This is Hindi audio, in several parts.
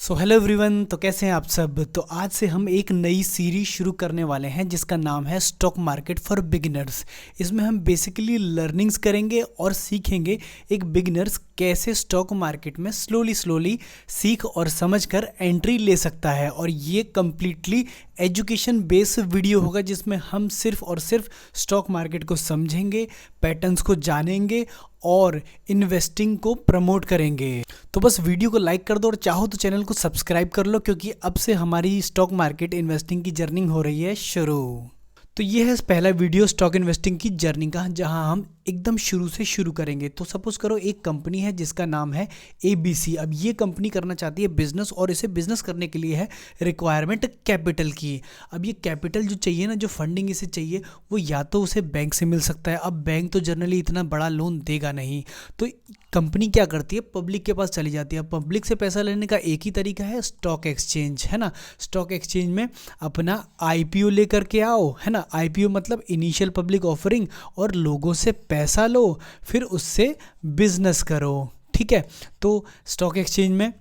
सो हेलो एवरीवन, तो कैसे हैं आप सब। तो आज से हम एक नई सीरीज शुरू करने वाले हैं जिसका नाम है स्टॉक मार्केट फॉर बिगिनर्स। इसमें हम बेसिकली लर्निंग्स करेंगे और सीखेंगे एक बिगिनर्स कैसे स्टॉक मार्केट में स्लोली सीख और समझकर एंट्री ले सकता है। और ये कम्प्लीटली एजुकेशन बेस्ड वीडियो होगा जिसमें हम सिर्फ और सिर्फ स्टॉक मार्केट को समझेंगे, पैटर्न्स को जानेंगे और इन्वेस्टिंग को प्रमोट करेंगे। तो बस वीडियो को लाइक कर दो और चाहो तो चैनल को सब्सक्राइब कर लो, क्योंकि अब से हमारी स्टॉक मार्केट इन्वेस्टिंग की जर्नी हो रही है शुरू। तो ये है पहला वीडियो स्टॉक इन्वेस्टिंग की जर्नी का, जहां हम एकदम शुरू से शुरू करेंगे। तो सपोज करो एक कंपनी है जिसका नाम है ABC। अब ये कंपनी करना चाहती है बिजनेस, और इसे बिजनेस करने के लिए है रिक्वायरमेंट कैपिटल की। अब ये कैपिटल जो चाहिए ना, जो फंडिंग इसे चाहिए, वो या तो उसे बैंक से मिल सकता है। अब बैंक तो जनरली इतना बड़ा लोन देगा नहीं, तो कंपनी क्या करती है, पब्लिक के पास चली जाती है। पब्लिक से पैसा लेने का एक ही तरीका है, स्टॉक एक्सचेंज, है ना। स्टॉक एक्सचेंज में अपना IPO लेकर के आओ, है ना। IPO मतलब इनिशियल पब्लिक ऑफरिंग, और लोगों से पैसा लो, फिर उससे बिजनेस करो, ठीक है। तो स्टॉक एक्सचेंज में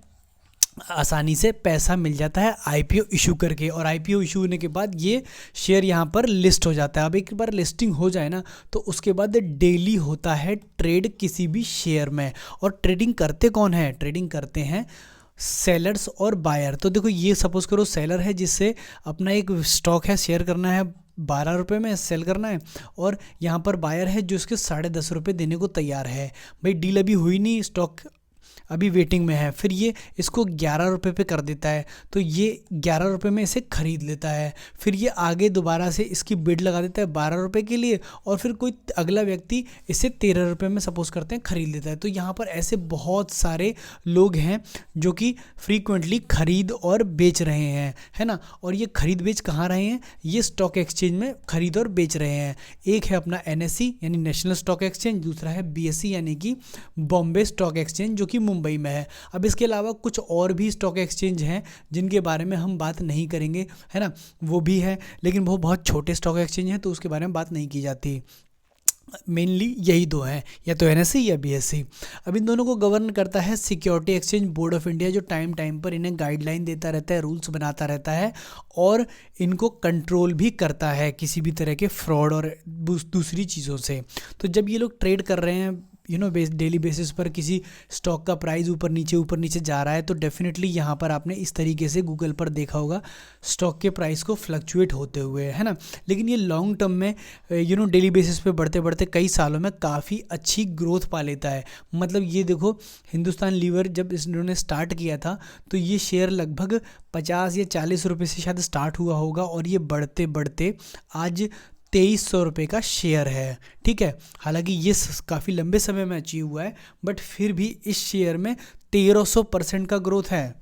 आसानी से पैसा मिल जाता है IPO इशू करके, और IPO इशू होने के बाद ये शेयर यहाँ पर लिस्ट हो जाता है। अब एक बार लिस्टिंग हो जाए ना, तो उसके बाद डेली होता है ट्रेड किसी भी शेयर में। और ट्रेडिंग करते कौन है, ट्रेडिंग करते हैं सेलर्स और बायर। तो देखो, ये सपोज करो सेलर है जिससे अपना एक स्टॉक है, शेयर करना है 12 रुपये में सेल करना है, और यहाँ पर बायर है जो इसके 10.5 रुपये देने को तैयार है। भाई डील अभी हुई नहीं, स्टॉक अभी वेटिंग में है, फिर ये इसको 11 रुपये पे कर देता है, तो ये 11 रुपये में इसे ख़रीद लेता है। फिर ये आगे दोबारा से इसकी बिड लगा देता है 12 रुपये के लिए, और फिर कोई अगला व्यक्ति इसे 13 रुपये में सपोज करते हैं ख़रीद लेता है। तो यहाँ पर ऐसे बहुत सारे लोग हैं जो कि फ्रीक्वेंटली ख़रीद और बेच रहे हैं, है ना। और ये ख़रीद बेच कहाँ रहे हैं, ये स्टॉक एक्सचेंज में ख़रीद और बेच रहे हैं। एक है अपना NSE यानी नेशनल स्टॉक एक्सचेंज, दूसरा है BSE यानी कि बॉम्बे स्टॉक एक्सचेंज जो कि मुंबई में है। अब इसके अलावा कुछ और भी स्टॉक एक्सचेंज हैं जिनके बारे में हम बात नहीं करेंगे, है ना, वो भी है, लेकिन वो बहुत छोटे स्टॉक एक्सचेंज हैं तो उसके बारे में बात नहीं की जाती। मेनली यही दो हैं, या तो NSE या BSE। अब इन दोनों को गवर्न करता है security exchange board of India, जो टाइम टाइम पर इन्हें गाइडलाइन देता रहता है, रूल्स बनाता रहता है, और इनको कंट्रोल भी करता है किसी भी तरह के फ्रॉड और दूसरी चीज़ों से। तो जब ये लोग ट्रेड कर रहे हैं डेली बेसिस पर, किसी स्टॉक का प्राइस ऊपर नीचे जा रहा है, तो डेफिनेटली यहाँ पर आपने इस तरीके से गूगल पर देखा होगा स्टॉक के प्राइस को फ्लक्चुएट होते हुए, है ना। लेकिन ये लॉन्ग टर्म में डेली बेसिस पे बढ़ते बढ़ते कई सालों में काफ़ी अच्छी ग्रोथ पा लेता है। मतलब ये देखो, हिंदुस्तान लीवर जब इन्होंने स्टार्ट किया था तो ये शेयर लगभग 50 या 40 रुपये से शायद स्टार्ट हुआ होगा, और ये बढ़ते बढ़ते आज 2300 रुपये का शेयर है, ठीक है। हालांकि ये काफ़ी लंबे समय में अचीव हुआ है, बट फिर भी इस शेयर में 1300% का ग्रोथ है।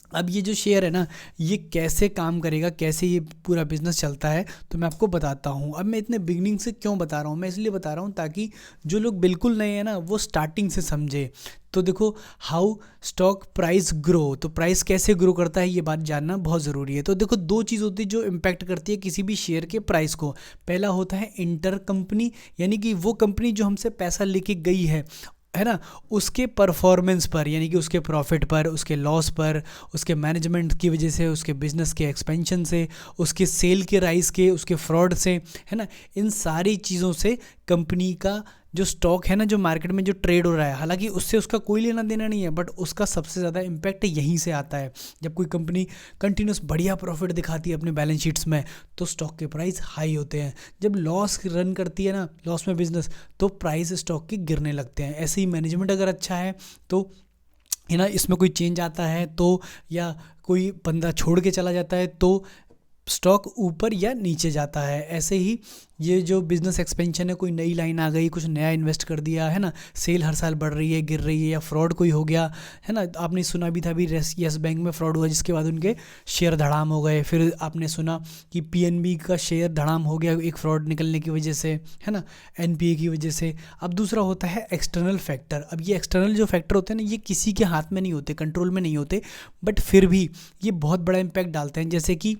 अब ये जो शेयर है ना, ये कैसे काम करेगा, कैसे ये पूरा बिजनेस चलता है, तो मैं आपको बताता हूँ। अब मैं इतने बिगनिंग से क्यों बता रहा हूँ, मैं इसलिए बता रहा हूँ ताकि जो लोग बिल्कुल नए हैं ना, वो स्टार्टिंग से समझे। तो देखो, हाउ स्टॉक प्राइस ग्रो, तो प्राइस कैसे ग्रो करता है ये बात जानना बहुत ज़रूरी है। तो देखो, दो चीज़ होती है जो इम्पैक्ट करती है किसी भी शेयर के प्राइस को। पहला होता है इंटर कंपनी, यानी कि वो कंपनी जो हमसे पैसा लेके गई है ना, उसके परफॉर्मेंस पर, यानी कि उसके प्रॉफिट पर, उसके लॉस पर, उसके मैनेजमेंट की वजह से, उसके बिजनेस के एक्सपेंशन से, उसके सेल के राइज के, उसके फ्रॉड से, है ना। इन सारी चीज़ों से कंपनी का जो स्टॉक है ना, जो मार्केट में जो ट्रेड हो रहा है, हालांकि उससे उसका कोई लेना देना नहीं है, बट उसका सबसे ज़्यादा इम्पैक्ट यहीं से आता है। जब कोई कंपनी कंटिन्यूस बढ़िया प्रॉफिट दिखाती है अपने बैलेंस शीट्स में, तो स्टॉक के प्राइस हाई होते हैं। जब लॉस रन करती है ना, लॉस में बिजनेस, तो प्राइस स्टॉक के गिरने लगते हैं। ऐसे ही मैनेजमेंट अगर अच्छा है तो, है ना, इसमें कोई चेंज आता है तो, या कोई बंदा छोड़ के चला जाता है तो स्टॉक ऊपर या नीचे जाता है। ऐसे ही ये जो बिज़नेस एक्सपेंशन है, कोई नई लाइन आ गई, कुछ नया इन्वेस्ट कर दिया, है ना, सेल हर साल बढ़ रही है, गिर रही है, या फ्रॉड कोई हो गया, है ना। आपने सुना भी था अभी यस बैंक में फ्रॉड हुआ, जिसके बाद उनके शेयर धड़ाम हो गए। फिर आपने सुना कि PNB का शेयर धड़ाम हो गया एक फ्रॉड निकलने की वजह से, है ना, NPA की वजह से। अब दूसरा होता है एक्सटर्नल फैक्टर। अब ये एक्सटर्नल जो फैक्टर होते हैं ना, ये किसी के हाथ में नहीं होते, कंट्रोल में नहीं होते, बट फिर भी ये बहुत बड़ा इम्पैक्ट डालते हैं। जैसे कि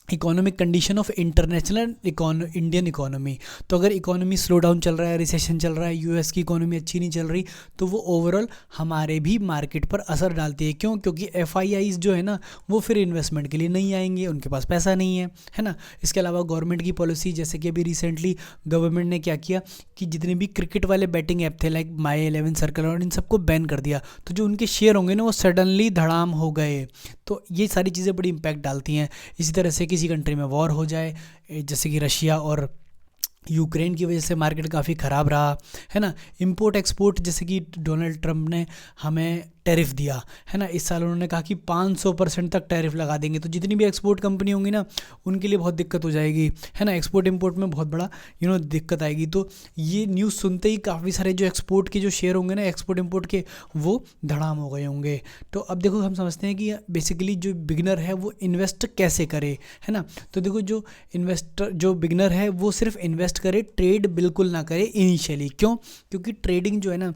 economic condition of international Indian economy. तो अगर इकोनॉमी स्लो डाउन चल रहा है, रिसेशन चल रहा है, यूएस की इकोनॉमी अच्छी नहीं चल रही, तो वो ओवरऑल हमारे भी मार्केट पर असर डालती है। क्यों? क्योंकि एफआईआईज जो है ना वो फिर इन्वेस्टमेंट के लिए नहीं आएंगे, उनके पास पैसा नहीं है ना। इसके अलावा गवर्नमेंट की पॉलिसी, जैसे कि अभी रिसेंटली गवर्नमेंट ने क्या किया कि जितने भी क्रिकेट वाले बैटिंग ऐप थे लाइक माई 11 सर्कल और इन सबको बैन कर दिया, तो जो उनके शेयर होंगे ना वो सडनली धड़ाम हो गए। तो ये सारी चीज़ें बड़ी इंपैक्ट डालती हैं। इसी तरह से किसी कंट्री में वॉर हो जाए, जैसे कि रशिया और यूक्रेन की वजह से मार्केट काफ़ी ख़राब रहा, है ना। इंपोर्ट एक्सपोर्ट, जैसे कि डोनाल्ड ट्रंप ने हमें टैरिफ दिया, है ना। इस साल उन्होंने कहा कि 500% तक टैरिफ लगा देंगे, तो जितनी भी एक्सपोर्ट कंपनी होंगी ना उनके लिए बहुत दिक्कत हो जाएगी, है ना। एक्सपोर्ट इंपोर्ट में बहुत बड़ा दिक्कत आएगी। तो ये न्यूज़ सुनते ही काफ़ी सारे जो एक्सपोर्ट के जो शेयर होंगे ना, एक्सपोर्ट इंपोर्ट के, वो धड़ाम हो गए होंगे। तो अब देखो हम समझते हैं कि बेसिकली जो बिगनर है वो इन्वेस्ट कैसे करे, है ना। तो देखो जो बिगनर है वो सिर्फ इन्वेस्ट करे, ट्रेड बिल्कुल ना करे इनिशियली। क्यों? क्योंकि ट्रेडिंग जो है ना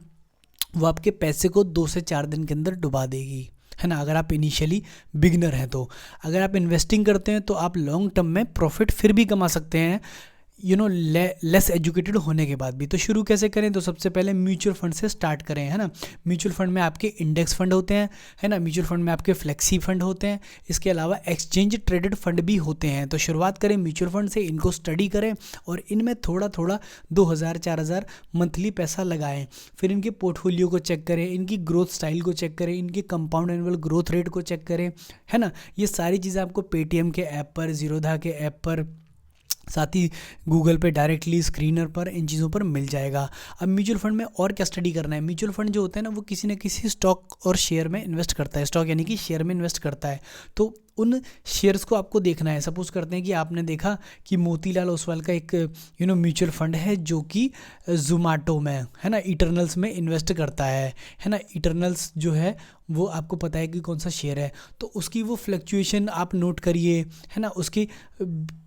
वो आपके पैसे को 2 से 4 दिन के अंदर डुबा देगी, है ना। अगर आप इनिशियली बिगनर हैं तो अगर आप इन्वेस्टिंग करते हैं तो आप लॉन्ग टर्म में प्रॉफिट फिर भी कमा सकते हैं, लेस एजुकेटेड होने के बाद भी। तो शुरू कैसे करें? तो सबसे पहले म्यूचुअल फंड से स्टार्ट करें, है ना। म्यूचुअल फंड में आपके इंडेक्स फंड होते हैं, है ना। म्यूचुअल फंड में आपके फ्लेक्सी फंड होते हैं, इसके अलावा एक्सचेंज ट्रेडेड फंड भी होते हैं। तो शुरुआत करें म्यूचुअल फंड से, इनको स्टडी करें और इनमें थोड़ा थोड़ा 2000-4000 मंथली पैसा लगाएं। फिर इनके पोर्टफोलियो को चेक करें, इनकी ग्रोथ स्टाइल को चेक करें, इनके कंपाउंड एनुअल ग्रोथ रेट को चेक करें, है ना। ये सारी चीज़ें आपको पेटीएम के ऐप पर, जीरोधा के ऐप पर, साथ ही गूगल पे डायरेक्टली स्क्रीनर पर इन चीज़ों पर मिल जाएगा। अब म्यूचुअल फंड में और क्या स्टडी करना है? म्यूचुअल फंड जो होता है ना वो किसी न किसी स्टॉक और शेयर में इन्वेस्ट करता है, स्टॉक यानी कि शेयर में इन्वेस्ट करता है। तो उन शेयर्स को आपको देखना है। सपोज करते हैं कि आपने देखा कि मोतीलाल ओसवाल का एक म्यूचुअल फंड है जो कि जोमेटो में, है ना, इटरनल्स में इन्वेस्ट करता है ना। इटरनल्स जो है वो आपको पता है कि कौन सा शेयर है, तो उसकी वो फ्लक्चुएशन आप नोट करिए, है ना। उसकी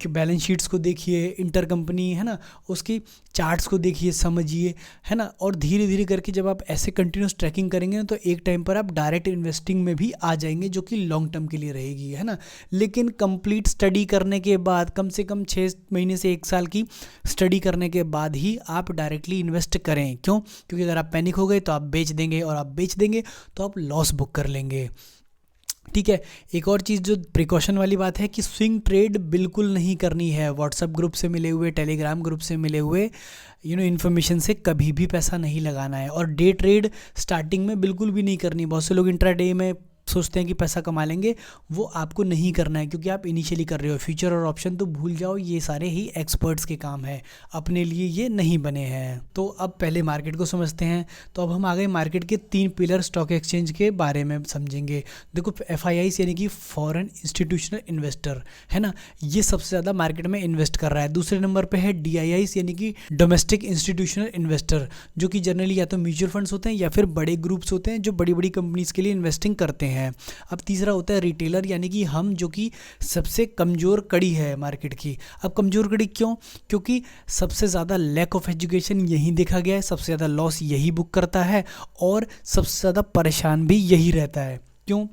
बैलेंस शीट्स को देखिए, इंटर कंपनी, है ना, उसकी चार्ट्स को देखिए, समझिए, है ना। और धीरे धीरे करके जब आप ऐसे कंटिन्यूस ट्रैकिंग करेंगे ना तो एक टाइम पर आप डायरेक्ट इन्वेस्टिंग में भी आ जाएंगे, जो कि लॉन्ग टर्म के लिए रहेगी, है ना। लेकिन कंप्लीट स्टडी करने के बाद, कम से कम 6 महीने से 1 साल की स्टडी करने के बाद ही आप डायरेक्टली इन्वेस्ट करें। क्यों? क्योंकि अगर आप पैनिक हो गए तो आप बेच देंगे, और आप बेच देंगे तो आप लॉस बुक कर लेंगे, ठीक है। एक और चीज़ जो प्रिकॉशन वाली बात है कि स्विंग ट्रेड बिल्कुल नहीं करनी है। व्हाट्सएप ग्रुप से मिले हुए, टेलीग्राम ग्रुप से मिले हुए इन्फॉर्मेशन से कभी भी पैसा नहीं लगाना है। और डे ट्रेड स्टार्टिंग में बिल्कुल भी नहीं करनी। बहुत से लोग इंट्राडे में सोचते हैं कि पैसा कमा लेंगे, वो आपको नहीं करना है, क्योंकि आप इनिशियली कर रहे हो। फ्यूचर और ऑप्शन तो भूल जाओ, ये सारे ही एक्सपर्ट्स के काम है, अपने लिए ये नहीं बने हैं। तो अब पहले मार्केट को समझते हैं। तो अब हम आ गए मार्केट के 3 पिलर स्टॉक एक्सचेंज के बारे में समझेंगे। देखो FIIs यानी कि फॉरेन इंस्टीट्यूशनल इन्वेस्टर, है ना, ये सबसे ज़्यादा मार्केट में इन्वेस्ट कर रहा है। दूसरे नंबर पर है DIIs यानी कि डोमेस्टिक इंस्टीट्यूशनल इन्वेस्टर, जो कि जनरली या तो म्यूचुअल फंड्स होते हैं या फिर बड़े ग्रुप्स होते हैं जो बड़ी बड़ी कंपनीज़ के लिए इन्वेस्टिंग करते हैं। अब तीसरा होता है रिटेलर, यानी कि हम, जो कि सबसे कमज़ोर कड़ी है मार्केट की। अब कमज़ोर कड़ी क्यों? क्योंकि सबसे ज़्यादा लैक ऑफ एजुकेशन यही देखा गया है, सबसे ज़्यादा लॉस यही बुक करता है, और सबसे ज़्यादा परेशान भी यही रहता है। क्यों?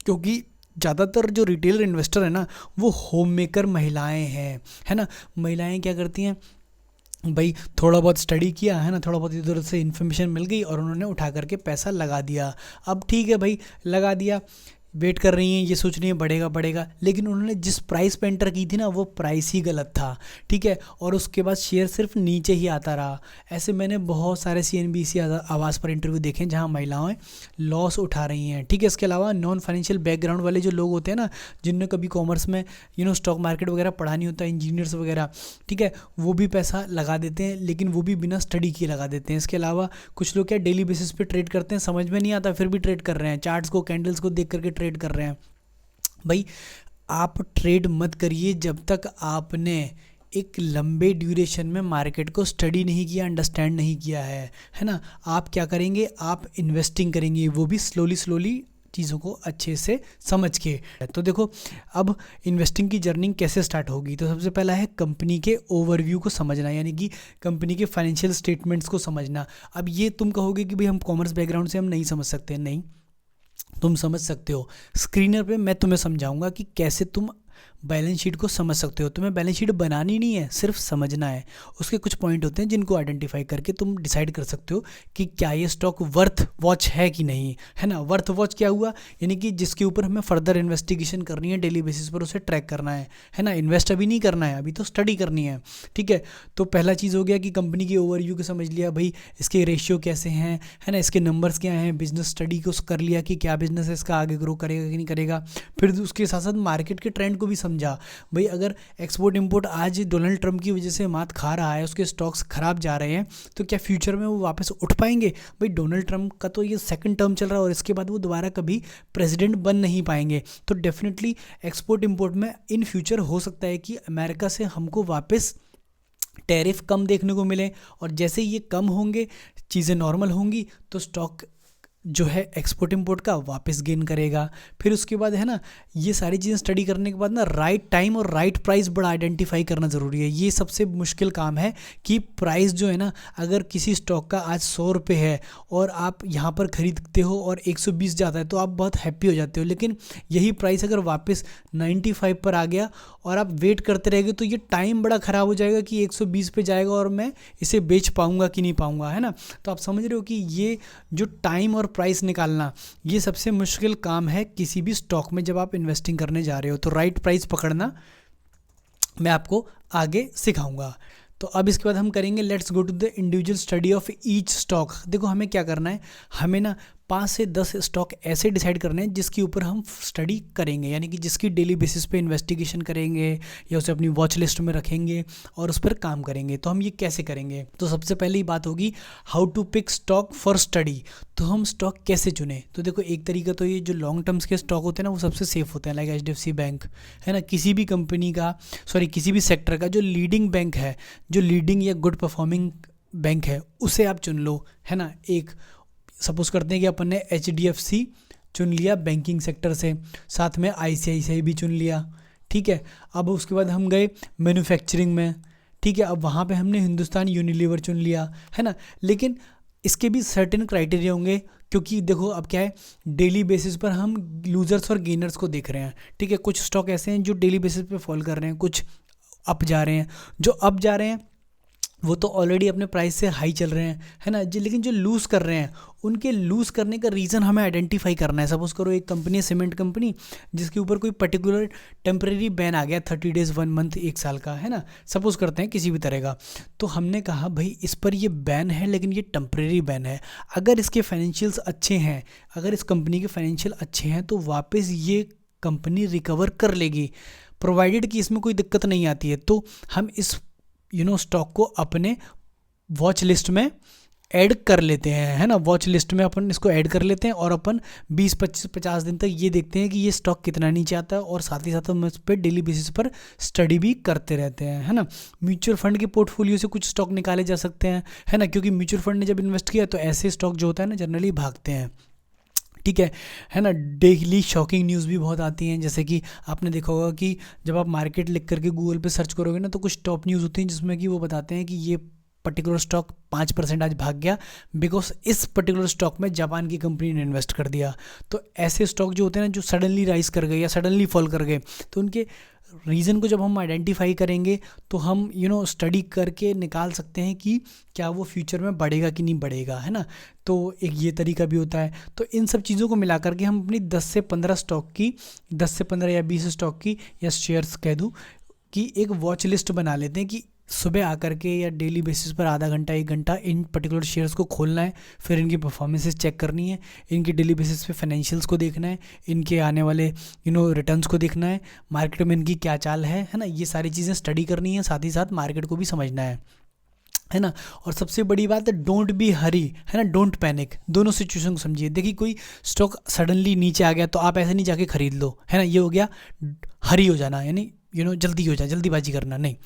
क्योंकि ज़्यादातर जो रिटेलर इन्वेस्टर है ना वो होम मेकर महिलाएँ हैं, है ना। महिलाएँ क्या करती हैं भाई, थोड़ा बहुत स्टडी किया, है ना, थोड़ा बहुत इधर से इन्फॉर्मेशन मिल गई और उन्होंने उठा करके पैसा लगा दिया। अब ठीक है भाई, लगा दिया, वेट कर रही हैं, ये सोच रही हैं बढ़ेगा बढ़ेगा, लेकिन उन्होंने जिस प्राइस पे एंटर की थी ना वो प्राइस ही गलत था, ठीक है। और उसके बाद शेयर सिर्फ नीचे ही आता रहा। ऐसे मैंने बहुत सारे CNBC आवाज़ पर इंटरव्यू देखे जहां महिलाएं लॉस उठा रही हैं, ठीक है। इसके अलावा नॉन फाइनेंशियल बैकग्राउंड वाले जो लोग होते हैं ना, जिनने कभी कॉमर्स में स्टॉक मार्केट वगैरह पढ़ा नहीं होता, इंजीनियर्स वगैरह, ठीक है, वो भी पैसा लगा देते हैं, लेकिन वो भी बिना स्टडी किए लगा देते हैं। इसके अलावा कुछ लोग क्या डेली बेसिस पे ट्रेड करते हैं, समझ में नहीं आता फिर भी ट्रेड कर रहे हैं, चार्ट्स को, कैंडल्स को देख करके ट्रेड कर रहे हैं। भाई आप ट्रेड मत करिए जब तक आपने एक लंबे ड्यूरेशन में मार्केट को स्टडी नहीं किया, अंडरस्टैंड नहीं किया है ना। आप क्या करेंगे? आप इन्वेस्टिंग करेंगे, वो भी स्लोली चीज़ों को अच्छे से समझ के। तो देखो अब इन्वेस्टिंग की जर्नी कैसे स्टार्ट होगी। तो सबसे पहला है कंपनी के ओवरव्यू को समझना, यानी कि कंपनी के फाइनेंशियल स्टेटमेंट्स को समझना। अब ये तुम कहोगे कि भाई हम कॉमर्स बैकग्राउंड से हम नहीं समझ सकते, नहीं, तुम समझ सकते हो। स्क्रीनर पे मैं तुम्हें समझाऊंगा कि कैसे तुम बैलेंस शीट को समझ सकते हो। तुम्हें बैलेंस शीट बनानी नहीं है, सिर्फ समझना है। उसके कुछ पॉइंट होते हैं जिनको आइडेंटिफाई करके तुम डिसाइड कर सकते हो कि क्या ये स्टॉक वर्थ वॉच है कि नहीं, है ना। वर्थ वॉच क्या हुआ, यानी कि जिसके ऊपर हमें फर्दर इन्वेस्टिगेशन करनी है, डेली बेसिस पर उसे ट्रैक करना है ना। इन्वेस्ट अभी नहीं करना है, अभी तो स्टडी करनी है, ठीक है। तो पहला चीज़ हो गया कि कंपनी की ओवरव्यू को समझ लिया, भाई इसके रेशियो कैसे हैं, है ना, इसके नंबर्स क्या हैं, बिजनेस स्टडी को कर लिया कि क्या बिजनेस है इसका, आगे ग्रो करेगा कि नहीं करेगा। फिर उसके साथ साथ मार्केट के ट्रेंड को भी समझा, भाई अगर एक्सपोर्ट इंपोर्ट आज डोनाल्ड ट्रंप की वजह से मात खा रहा है, उसके स्टॉक्स खराब जा रहे हैं, तो क्या फ्यूचर में वो वापस उठ पाएंगे। भाई डोनाल्ड ट्रंप का तो ये सेकंड टर्म चल रहा है और इसके बाद वो दोबारा कभी प्रेसिडेंट बन नहीं पाएंगे। तो डेफिनेटली एक्सपोर्ट इंपोर्ट में इन फ्यूचर हो सकता है कि अमेरिका से हमको वापस टैरिफ कम देखने को मिले, और जैसे ये कम होंगे, चीज़ें नॉर्मल होंगी, तो स्टॉक जो है एक्सपोर्ट इंपोर्ट का वापस गेन करेगा। फिर उसके बाद है ना, ये सारी चीज़ें स्टडी करने के बाद ना राइट टाइम और राइट प्राइस बड़ा आइडेंटिफाई करना ज़रूरी है। ये सबसे मुश्किल काम है कि प्राइस जो है ना, अगर किसी स्टॉक का आज 100 रुपये है और आप यहाँ पर ख़रीदते हो और 120 जाता है तो आप बहुत हैप्पी हो जाते हो, लेकिन यही प्राइस अगर वापस 95 पर आ गया और आप वेट करते रहेंगे तो ये टाइम बड़ा ख़राब हो जाएगा कि 120 पे जाएगा और मैं इसे बेच पाऊँगा कि नहीं पाऊँगा, है ना। तो आप समझ रहे हो कि ये जो टाइम और प्राइस निकालना, ये सबसे मुश्किल काम है किसी भी स्टॉक में जब आप इन्वेस्टिंग करने जा रहे हो। तो राइट प्राइस पकड़ना मैं आपको आगे सिखाऊंगा। तो अब इसके बाद हम करेंगे let's go to the individual study of each stock. देखो हमें क्या करना है, हमें ना 5 से 10 स्टॉक ऐसे डिसाइड करने हैं जिसके ऊपर हम स्टडी करेंगे, यानी कि जिसकी डेली बेसिस पे इन्वेस्टिगेशन करेंगे या उसे अपनी वॉच लिस्ट में रखेंगे और उस पर काम करेंगे। तो हम ये कैसे करेंगे, तो सबसे पहली बात होगी how to pick stock for study. तो हम स्टॉक कैसे चुने, तो देखो एक तरीका तो ये जो लॉन्ग टर्म्स के स्टॉक होते हैं ना, वो सबसे सेफ होते हैं, लाइक HDFC बैंक, है ना। किसी भी कंपनी का, सॉरी किसी भी सेक्टर का जो लीडिंग बैंक है, जो लीडिंग या गुड परफॉर्मिंग बैंक है, उसे आप चुन लो, है ना। एक सपोज करते हैं कि अपन ने HDFC चुन लिया बैंकिंग सेक्टर से, साथ में ICICI भी चुन लिया, ठीक है। अब उसके बाद हम गए मैन्युफैक्चरिंग में, ठीक है। अब वहाँ पे हमने हिंदुस्तान यूनिलीवर चुन लिया, है ना। लेकिन इसके भी सर्टेन क्राइटेरिया होंगे, क्योंकि देखो अब क्या है, डेली बेसिस पर हम लूजर्स और गेनर्स को देख रहे हैं, ठीक है। कुछ स्टॉक ऐसे हैं जो डेली बेसिस पे फॉल कर रहे हैं, कुछ अप जा रहे हैं। जो अप जा रहे हैं वो तो ऑलरेडी अपने प्राइस से हाई चल रहे हैं, है ना जी। लेकिन जो लूज़ कर रहे हैं, उनके लूज़ करने का रीज़न हमें आइडेंटिफाई करना है। सपोज करो एक कंपनी है, सीमेंट कंपनी, जिसके ऊपर कोई पर्टिकुलर टेम्परेरी बैन आ गया 30 डेज़ 1 मंथ 1 साल का, है ना। सपोज करते हैं किसी भी तरह का, तो हमने कहा भाई इस पर ये बैन है लेकिन ये टेम्परेरी बैन है। अगर इसके फाइनेंशियल्स अच्छे हैं, अगर इस कंपनी के फाइनेंशियल अच्छे हैं, तो वापस ये कंपनी रिकवर कर लेगी, प्रोवाइडेड कि इसमें कोई दिक्कत नहीं आती है। तो हम इस स्टॉक को अपने वॉच लिस्ट में ऐड कर लेते हैं, है ना। वॉच लिस्ट में अपन इसको ऐड कर लेते हैं और अपन 20-25-50 दिन तक ये देखते हैं कि ये स्टॉक कितना नीचे आता है, और साथ ही साथ हम इस पर डेली बेसिस पर स्टडी भी करते रहते हैं, है ना। म्यूचुअल फंड के पोर्टफोलियो से कुछ स्टॉक निकाले जा सकते हैं, है ना, क्योंकि म्यूचुअल फंड ने जब इन्वेस्ट किया तो ऐसे स्टॉक जो होता है ना जनरली भागते हैं, ठीक है ना। डेली शॉकिंग न्यूज़ भी बहुत आती हैं, जैसे कि आपने देखा होगा कि जब आप मार्केट लिख करके गूगल पे सर्च करोगे ना, तो कुछ टॉप न्यूज़ होती हैं जिसमें कि वो बताते हैं कि ये पर्टिकुलर स्टॉक 5% आज भाग गया बिकॉज इस पर्टिकुलर स्टॉक में जापान की कंपनी ने इन्वेस्ट कर दिया। तो ऐसे स्टॉक जो होते हैं ना, जो सडनली राइज कर गए या सडनली फॉल कर गए, तो उनके रीज़न को जब हम आइडेंटिफाई करेंगे तो हम स्टडी करके निकाल सकते हैं कि क्या वो फ्यूचर में बढ़ेगा कि नहीं बढ़ेगा, है ना। तो एक ये तरीका भी होता है। तो इन सब चीज़ों को मिला करके हम अपनी 10 से 15 स्टॉक की, 10 से 15 या 20 स्टॉक की, या शेयर्स कह दूँ, कि एक वॉच लिस्ट बना लेते हैं कि सुबह आकर के या डेली बेसिस पर आधा घंटा 1 घंटा इन पर्टिकुलर शेयर्स को खोलना है, फिर इनकी परफॉर्मेंसेस चेक करनी है, इनकी डेली बेसिस पे फाइनेंशियल्स को देखना है, इनके आने वाले रिटर्न्स को देखना है, मार्केट में इनकी क्या चाल है ना। ये सारी चीज़ें स्टडी करनी है, साथ ही साथ मार्केट को भी समझना है ना। और सबसे बड़ी बात है डोंट बी हरी, है ना, डोंट पैनिक। दोनों सिचुएशन को समझिए। देखिए कोई स्टॉक सडनली नीचे आ गया तो आप ऐसे नहीं जाके खरीद लो, है ना, ये हो गया हरी हो जाना, यानी जल्दी हो जाए, जल्दीबाजी करना नहीं।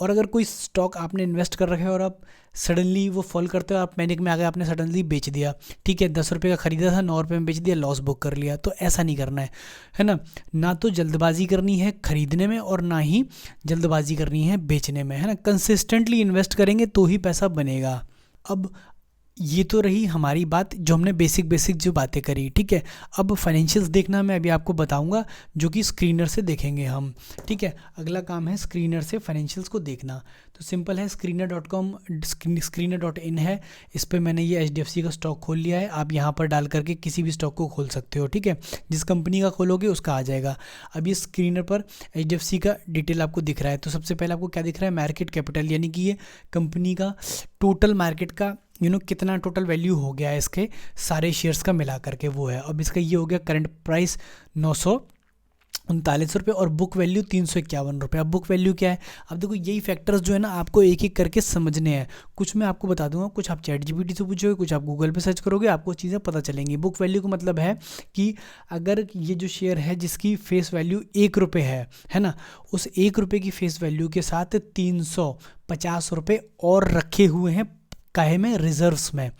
और अगर कोई स्टॉक आपने इन्वेस्ट कर रखे है और आप सडनली वो फॉल करते हो, आप पैनिक में आ गए, आपने सडनली बेच दिया, ठीक है, 10 रुपये का खरीदा था 9 रुपये में बेच दिया, लॉस बुक कर लिया, तो ऐसा नहीं करना है ना। ना तो जल्दबाजी करनी है खरीदने में और ना ही जल्दबाजी करनी है बेचने में, है ना। कंसिस्टेंटली इन्वेस्ट करेंगे तो ही पैसा बनेगा। अब ये तो रही हमारी बात जो हमने बेसिक जो बातें करी, ठीक है। अब फाइनेंशियल्स देखना मैं अभी आपको बताऊंगा, जो कि स्क्रीनर से देखेंगे हम, ठीक है। अगला काम है स्क्रीनर से फाइनेंशियल्स को देखना। तो सिंपल है, screener.com screener.in है, इस पर मैंने ये HDFC का स्टॉक खोल लिया है। आप यहाँ पर डाल करके किसी भी स्टॉक को खोल सकते हो, ठीक है। जिस कंपनी का खोलोगे उसका आ जाएगा। अब ये स्क्रीनर पर HDFC का डिटेल आपको दिख रहा है। तो सबसे पहले आपको क्या दिख रहा है, मार्केट कैपिटल, यानी कि ये कंपनी का टोटल मार्केट का कितना टोटल वैल्यू हो गया है इसके सारे शेयर्स का मिला करके, वो है। अब इसका ये हो गया करंट प्राइस 939 रुपये और बुक वैल्यू 351 रुपये। अब बुक वैल्यू क्या है, अब देखो यही फैक्टर्स जो है ना आपको एक एक करके समझने हैं। कुछ मैं आपको बता दूंगा, कुछ आप ChatGPT से पूछोगे, कुछ आप गूगल पे सर्च करोगे, आपको चीज़ें पता चलेंगी। बुक वैल्यू का मतलब है कि अगर ये जो शेयर है जिसकी फेस वैल्यू 1 रुपये है ना, उस 1 रुपये की फेस वैल्यू के साथ 350 रुपये और रखे हुए हैं काहे में, रिजर्व्स में।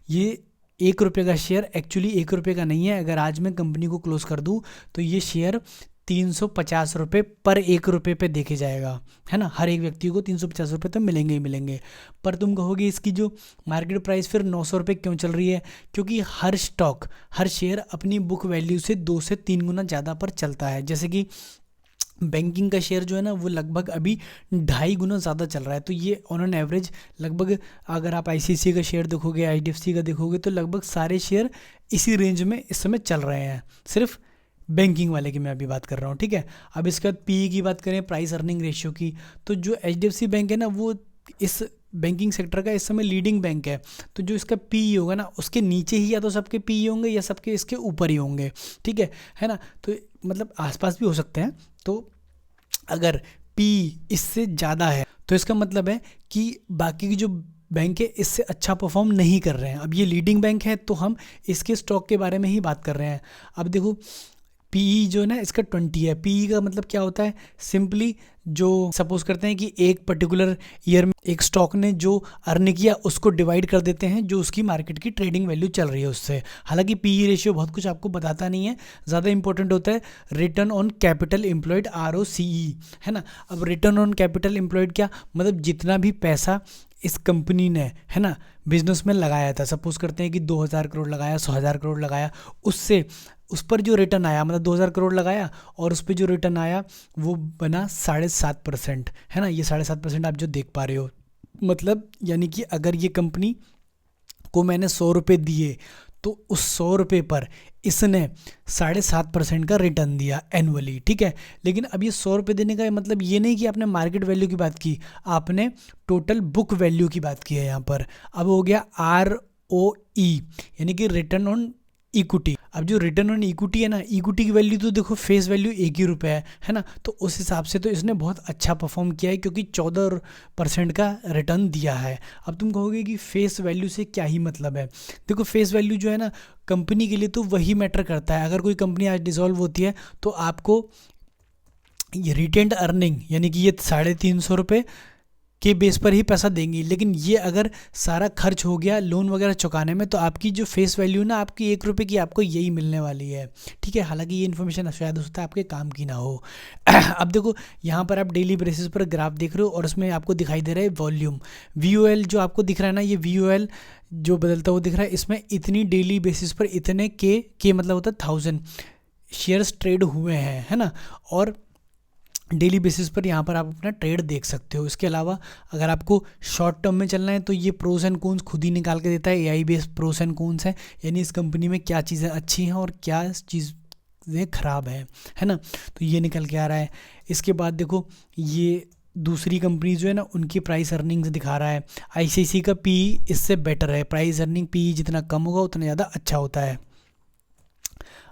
ये 1 रुपये का शेयर एक्चुअली 1 रुपये का नहीं है। अगर आज मैं कंपनी को क्लोज कर दूं तो ये शेयर 350 रुपये पर 1 रुपये पे देखे जाएगा, है ना। हर एक व्यक्ति को 350 रुपये तो मिलेंगे ही मिलेंगे। पर तुम कहोगे इसकी जो मार्केट प्राइस फिर 900 रुपये क्यों चल रही है, क्योंकि हर स्टॉक, हर शेयर अपनी बुक वैल्यू से 2 से 3 गुना ज़्यादा पर चलता है। जैसे कि बैंकिंग का शेयर जो है ना वो लगभग अभी 2.5 गुना ज़्यादा चल रहा है। तो ये ऑन एन एवरेज लगभग, अगर आप ICICI का शेयर देखोगे, HDFC का देखोगे, तो लगभग सारे शेयर इसी रेंज में इस समय चल रहे हैं। सिर्फ बैंकिंग वाले की मैं अभी बात कर रहा हूँ, ठीक है। अब इसके बाद PE की बात करें, प्राइस अर्निंग रेशियो की, तो जो HDFC बैंक है ना वो इस बैंकिंग सेक्टर का इस समय लीडिंग बैंक है। तो जो इसका PE होगा ना उसके नीचे ही या तो सबके PE होंगे या सबके इसके ऊपर ही होंगे, ठीक है ना। तो मतलब आसपास भी हो सकते हैं। तो अगर PE इससे ज़्यादा है तो इसका मतलब है कि बाकी की जो बैंक है इससे अच्छा परफॉर्म नहीं कर रहे हैं। अब ये लीडिंग बैंक है तो हम इसके स्टॉक के बारे में ही बात कर रहे हैं। अब देखो PE जो है ना इसका 20 है। PE का मतलब क्या होता है, सिंपली जो सपोज करते हैं कि एक पर्टिकुलर ईयर में एक स्टॉक ने जो अर्न किया उसको डिवाइड कर देते हैं जो उसकी मार्केट की ट्रेडिंग वैल्यू चल रही है उससे। हालांकि PE रेशियो बहुत कुछ आपको बताता नहीं है, ज़्यादा इंपॉर्टेंट होता है return on capital employed, ROCE, है ना। अब रिटर्न ऑन कैपिटल एम्प्लॉयड क्या मतलब, जितना भी पैसा इस कंपनी ने, है ना, बिजनेस में लगाया था, सपोज करते हैं कि 2000 करोड़ लगाया, 100,000 करोड़ लगाया, उससे उस पर जो रिटर्न आया, मतलब 2000 करोड़ लगाया और उस पर जो रिटर्न आया वो बना 7.5%, है ना। ये 7.5% आप जो देख पा रहे हो, मतलब यानी कि अगर ये कंपनी को मैंने 100 रुपये दिए तो उस 100 रुपये पर इसने 7.5% का रिटर्न दिया एनुअली, ठीक है। लेकिन अब ये 100 रुपये देने का मतलब ये नहीं कि आपने मार्केट वैल्यू की बात की, आपने टोटल बुक वैल्यू की बात की है यहाँ पर। अब हो गया ROE, यानी कि रिटर्न ऑन इक्विटी। अब जो रिटर्न ऑन इक्विटी है ना, इक्विटी की वैल्यू तो देखो फेस वैल्यू 1 ही रुपये है ना। तो उस हिसाब से तो इसने बहुत अच्छा परफॉर्म किया है क्योंकि 14% का रिटर्न दिया है। अब तुम कहोगे कि फेस वैल्यू से क्या ही मतलब है, देखो फेस वैल्यू जो है ना कंपनी के लिए तो वही मैटर करता है। अगर कोई कंपनी आज डिसॉल्व होती है तो आपको ये रिटेंड अर्निंग यानी कि ये 350 रुपये के बेस पर ही पैसा देंगी। लेकिन ये अगर सारा खर्च हो गया लोन वगैरह चुकाने में तो आपकी जो फेस वैल्यू ना आपकी 1 रुपये की आपको यही मिलने वाली है, ठीक है। हालांकि ये इन्फॉर्मेशन शायद हो सकता है आपके काम की ना हो। अब देखो यहाँ पर आप डेली बेसिस पर ग्राफ देख रहे हो और उसमें आपको दिखाई दे रहा है वॉल्यूम, VOL जो आपको दिख रहा है ना, ये VOL जो बदलता हुआ दिख रहा है, इसमें इतनी डेली बेसिस पर इतने के मतलब होता है 1000 शेयर्स ट्रेड हुए हैं, है ना। और डेली बेसिस पर यहाँ पर आप अपना ट्रेड देख सकते हो। इसके अलावा अगर आपको शॉर्ट टर्म में चलना है तो ये प्रोस एंड कॉन्स खुद ही निकाल के देता है, AI based pros and cons है, यानी इस कंपनी में क्या चीज़ें अच्छी हैं और क्या चीज़ें ख़राब है ना। तो ये निकल के आ रहा है। इसके बाद देखो ये दूसरी कंपनी जो है ना उनकी प्राइस अर्निंग्स दिखा रहा है। ICICI का PE इससे बेटर है, प्राइस अर्निंग PE जितना कम होगा उतना ज़्यादा अच्छा होता है।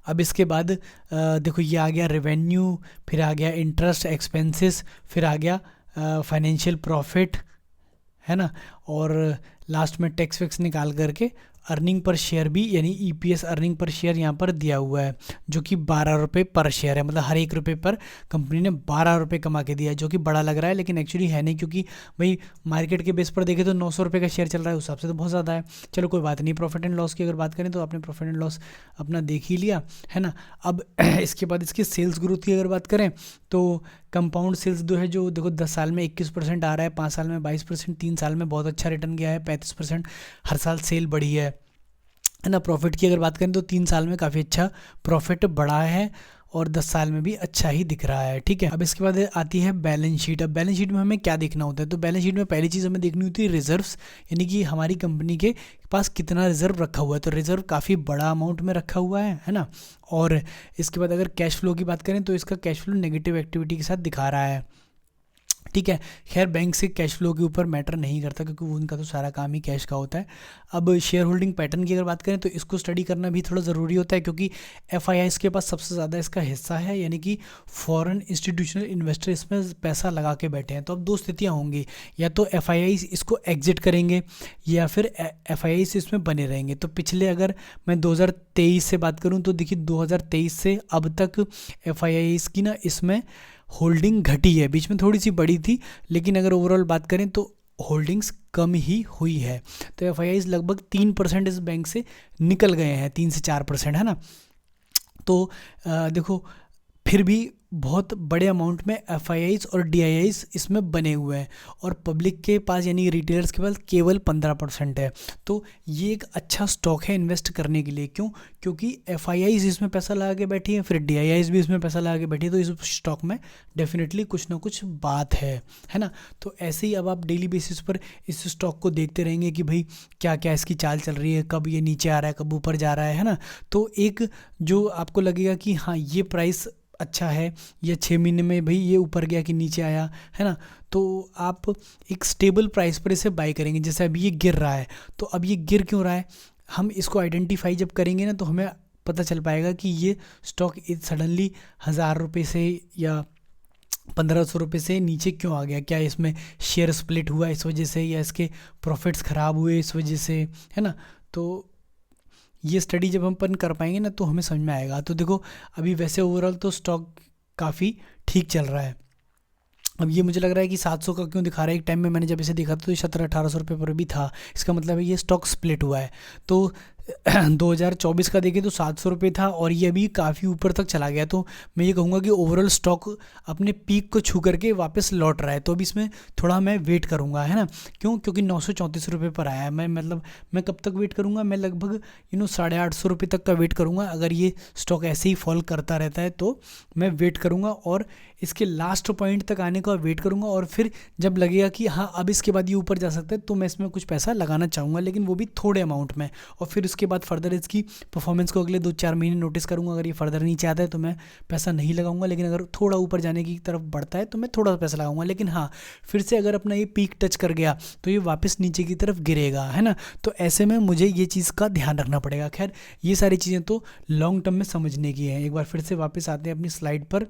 अब इसके बाद देखो ये आ गया रेवेन्यू, फिर आ गया इंटरेस्ट एक्सपेंसेस, फिर आ गया फाइनेंशियल प्रॉफिट, है ना। और लास्ट में टैक्स वैक्स निकाल करके अर्निंग पर शेयर भी यानी ईपीएस अर्निंग पर शेयर यहाँ पर दिया हुआ है, जो कि 12 रुपये पर शेयर है। मतलब हर 1 रुपये पर कंपनी ने 12 रुपये कमा के दिया है, जो कि बड़ा लग रहा है लेकिन एक्चुअली है नहीं, क्योंकि भाई मार्केट के बेस पर देखें तो 900 रुपये का शेयर चल रहा है, उस हिसाब से तो बहुत ज़्यादा है। चलो कोई बात नहीं। प्रॉफिट एंड लॉस की अगर बात करें तो आपने प्रॉफिट एंड लॉस अपना देख ही लिया है ना। अब इसके बाद इसकी सेल्स ग्रोथ की अगर बात करें तो कंपाउंड सेल्स जो है, जो देखो 10 साल में 21% आ रहा है, 5 साल में 22%, 3 साल में बहुत अच्छा रिटर्न गया है, 35% हर साल सेल बढ़ी है ना। प्रॉफिट की अगर बात करें तो 3 साल में काफ़ी अच्छा प्रॉफिट बढ़ा है और 10 साल में भी अच्छा ही दिख रहा है, ठीक है। अब इसके बाद आती है बैलेंस शीट। अब बैलेंस शीट में हमें क्या देखना होता है, तो बैलेंस शीट में पहली चीज़ हमें देखनी होती है रिजर्व्स, यानी कि हमारी कंपनी के पास कितना रिजर्व रखा हुआ है। तो रिजर्व काफ़ी बड़ा अमाउंट में रखा हुआ है ना। और इसके बाद अगर कैश फ्लो की बात करें तो इसका कैश फ्लो नेगेटिव एक्टिविटी के साथ दिखा रहा है, ठीक है। खैर बैंक से कैश फ्लो के ऊपर मैटर नहीं करता, क्योंकि वो उनका तो सारा काम ही कैश का होता है। अब शेयर होल्डिंग पैटर्न की अगर बात करें तो इसको स्टडी करना भी थोड़ा ज़रूरी होता है, क्योंकि एफआईआईज़ के पास सबसे ज़्यादा इसका हिस्सा है, यानी कि फॉरेन इंस्टीट्यूशनल इन्वेस्टर इसमें पैसा लगा के बैठे हैं। तो अब दो स्थितियाँ होंगी, या तो एफआईआईज़ इसको एग्जिट करेंगे या फिर एफआईआईज़ इसमें बने रहेंगे। तो पिछले अगर मैं 2023 से बात करूँ तो देखिए 2023 से अब तक एफआईआईज़ की ना इसमें होल्डिंग घटी है, बीच में थोड़ी सी बढ़ी थी, लेकिन अगर ओवरऑल बात करें तो होल्डिंग्स कम ही हुई है। तो एफआईआईज़ लगभग 3% इस बैंक से निकल गए हैं, 3 से 4%, है ना। तो देखो फिर भी बहुत बड़े अमाउंट में एफआईआईज़ और डीआईआईज़ इसमें बने हुए हैं, और पब्लिक के पास यानी रिटेलर्स के पास केवल 15% है। तो ये एक अच्छा स्टॉक है इन्वेस्ट करने के लिए। क्यों? क्योंकि एफआईआईज़ इसमें पैसा लगा के बैठी है, फिर डीआईआईज़ भी इसमें पैसा लगा के बैठी है, तो इस स्टॉक में डेफिनेटली कुछ ना कुछ बात है ना। तो ऐसे ही अब आप डेली बेसिस पर इस स्टॉक को देखते रहेंगे कि भाई क्या क्या इसकी चाल चल रही है, कब ये नीचे आ रहा है, कब ऊपर जा रहा है ना। तो एक जो आपको लगेगा कि हाँ ये प्राइस अच्छा है, या 6 महीने में भाई ये ऊपर गया कि नीचे आया, है ना। तो आप एक स्टेबल प्राइस पर इसे बाय करेंगे। जैसे अभी ये गिर रहा है, तो अब ये गिर क्यों रहा है, हम इसको आइडेंटिफाई जब करेंगे ना तो हमें पता चल पाएगा कि ये स्टॉक सडनली 1000 रुपये से या 1500 रुपये से नीचे क्यों आ गया। क्या इसमें शेयर स्प्लिट हुआ इस वजह से, या इसके प्रॉफिट्स ख़राब हुए इस वजह से, है ना। तो ये स्टडी जब हम अपन कर पाएंगे ना तो हमें समझ में आएगा। तो देखो अभी वैसे ओवरऑल तो स्टॉक काफ़ी ठीक चल रहा है। अब ये मुझे लग रहा है कि 700 का क्यों दिखा रहा है, एक टाइम में मैंने जब इसे देखा था तो 1700-1800 रुपये पर भी था। इसका मतलब है ये स्टॉक स्प्लिट हुआ है। तो 2024 का देखें तो 700 रुपये था और ये अभी काफ़ी ऊपर तक चला गया। तो मैं ये कहूँगा कि ओवरऑल स्टॉक अपने पीक को छू करके वापस लौट रहा है। तो अभी इसमें थोड़ा मैं वेट करूँगा, है ना। क्यों? क्योंकि 934 रुपये पर आया है। मैं कब तक वेट करूँगा, मैं लगभग 850 रुपये तक का वेट करूँगा। अगर ये स्टॉक ऐसे ही फॉल करता रहता है तो मैं वेट करूँगा और इसके लास्ट पॉइंट तक आने का वेट करूँगा, और फिर जब लगेगा कि हाँ अब इसके बाद ये ऊपर जा सकता है तो मैं इसमें कुछ पैसा लगाना चाहूँगा, लेकिन वो भी थोड़े अमाउंट में। और फिर उसके बाद फर्दर इसकी परफॉर्मेंस को अगले 2-4 महीने नोटिस करूँगा। अगर ये फर्दर नीचे आता है तो मैं पैसा नहीं लगाऊंगा, लेकिन अगर थोड़ा ऊपर जाने की तरफ बढ़ता है तो मैं थोड़ा पैसा लगाऊंगा। लेकिन हाँ फिर से अगर अपना ये पीक टच कर गया तो ये वापस नीचे की तरफ गिरेगा, है ना। तो ऐसे में मुझे ये चीज़ का ध्यान रखना पड़ेगा। खैर ये सारी चीज़ें तो लॉन्ग टर्म में समझने की हैं। एक बार फिर से वापस आते हैं अपनी स्लाइड पर,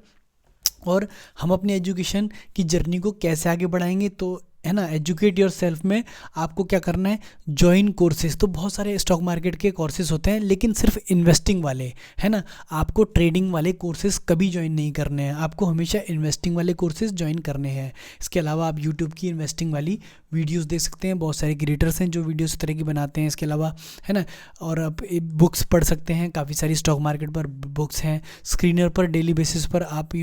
और हम अपनी एजुकेशन की जर्नी को कैसे आगे बढ़ाएंगे। तो है ना, एजुकेट योर सेल्फ में आपको क्या करना है, ज्वाइन कोर्सेज। तो बहुत सारे स्टॉक मार्केट के कोर्सेज होते हैं, लेकिन सिर्फ इन्वेस्टिंग वाले, है ना। आपको ट्रेडिंग वाले कोर्सेज कभी ज्वाइन नहीं करने हैं, आपको हमेशा इन्वेस्टिंग वाले कोर्सेज ज्वाइन करने हैं। इसके अलावा आप यूट्यूब की इन्वेस्टिंग वाली वीडियोस देख सकते हैं, बहुत सारे क्रिएटर्स हैं जो वीडियोस इस तरह की बनाते हैं। इसके अलावा है ना, और आप बुक्स पढ़ सकते हैं, काफ़ी सारी स्टॉक मार्केट पर बुक्स हैं। स्क्रीनर पर डेली बेसिस पर आप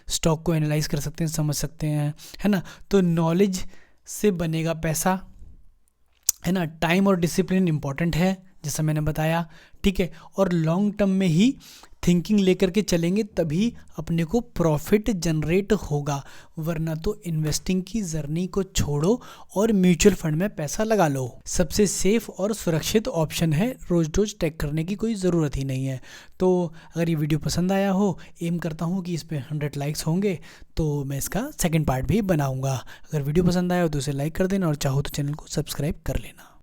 स्टॉक को एनालाइज कर सकते हैं, समझ सकते हैं, है ना। तो नॉलेज से बनेगा पैसा, है ना। टाइम और डिसिप्लिन इंपॉर्टेंट है जैसा मैंने बताया, ठीक है। और लॉन्ग टर्म में ही थिंकिंग लेकर के चलेंगे तभी अपने को प्रॉफिट जनरेट होगा, वरना तो इन्वेस्टिंग की जर्नी को छोड़ो और म्यूचुअल फंड में पैसा लगा लो। सबसे सेफ और सुरक्षित ऑप्शन है, रोज रोज टेक करने की कोई ज़रूरत ही नहीं है। तो अगर ये वीडियो पसंद आया हो, एम करता हूँ कि इस पर 100 लाइक्स होंगे तो मैं इसका सेकेंड पार्ट भी बनाऊँगा। अगर वीडियो पसंद आया हो तो उसे लाइक कर देना, और चाहो तो चैनल को सब्सक्राइब कर लेना।